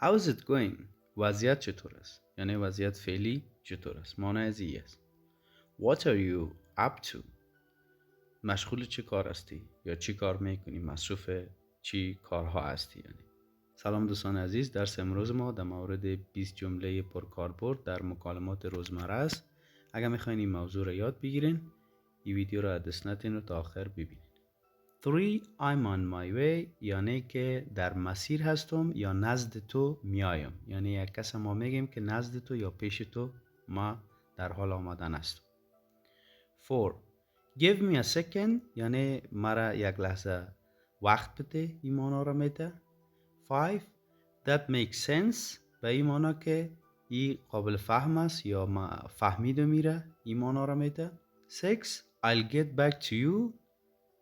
How's it going? وضعیت چطور است؟ یعنی وضعیت فعلی چطور است؟ معنی از این است. What are you up to? مشغول چه کار هستی؟ یا چی کار میکنی؟ مصروف چی کارها هستی؟ یعنی سلام دوستان عزیز، درس امروز ما در مورد 20 جمله پرکاربرد در مکالمات روزمره است. اگر میخواین این موضوع رو یاد بگیرین، این ویدیو رو دست نتین رو تا آخر ببینید. 3. I'm on my way یعنی که در مسیر هستم یا نزد تو میایم. یعنی یک کس ما میگیم که نزد تو یا پیش تو ما در حال آمدن هستم. 4. Give me a second یعنی مرا یک لحظه وقت بده، این مانا را میده. 5. That makes sense به این مانا که این قابل فهم است یا ما فهمیده میره، این مانا را میده. 6. I'll get back to you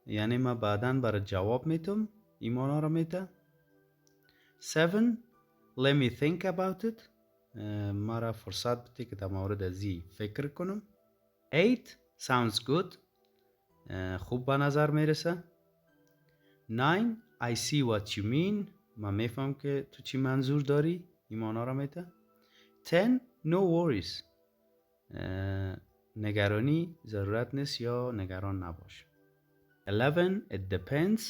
یعنی ما بعداً برای جواب میتم، این مانا را میده. 7. Let me think about it مرا فرصت بده که در مورد ازی فکر کنم. 8. Sounds good خوب به نظر میرسه. 9. I see what you mean من میفهم که تو چی منظور داری، این مانا را میده. 10. No worries نگرانی ضرورت نیست یا نگران نباش. 11. It depends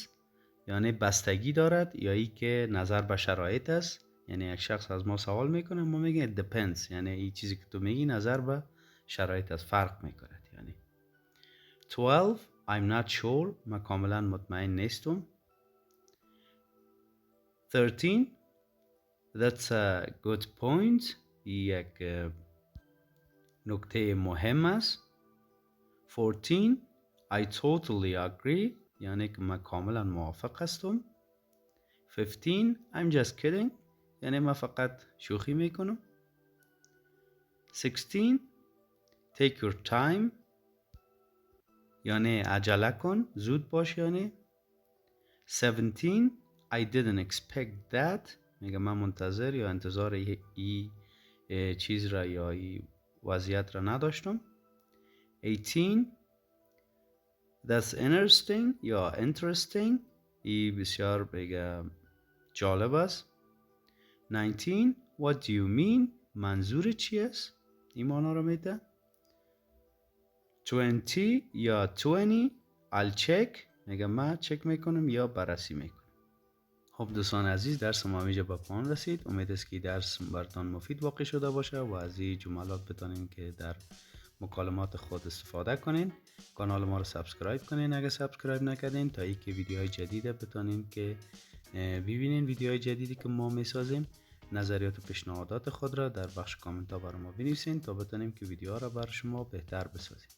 یعنی بستگی دارد یا ای که نظر به شرایط است. یعنی یک شخص از ما سوال میکنه، ما میگیم it depends یعنی این چیزی که تو میگی نظر به شرایط است، فرق میکنه. یعنی 12. I'm not sure من کاملا مطمئن نیستم. 13. That's a good point یک نکته مهم است. 14. I totally agree یعنی که من کاملا موافق هستم. 15. I'm just kidding یعنی من فقط شوخی میکنم. 16. Take your time یعنی عجله کن، زود باش. یعنی 17. I didn't expect that میگه من منتظر یا انتظار ای چیز را یا ای وضعیت را نداشتم. 18. That's interesting یا interesting ای بسیار بگه جالب است. 19. What do you mean منظور چی است، این مانا را میده. 20 یا 20 I'll check میگه من چک میکنم یا بررسی میکنم. خب دوستان عزیز، درس ما اینجا به پایان رسید. امید است که درس براتون مفید واقع شده باشه و از این جملات بتونین که در مکالمات خود استفاده کنین. کانال ما رو سابسکرایب کنین اگه سابسکرایب نکردین تا اینکه ویدیوهای جدید بتونین که ببینین ویدیوهای جدیدی که ما میسازیم. نظریات و پیشنهادات خود را در بخش کامنت ها برای ما بنویسین تا بتونیم که ویدیوها را بر شما بهتر بسازیم.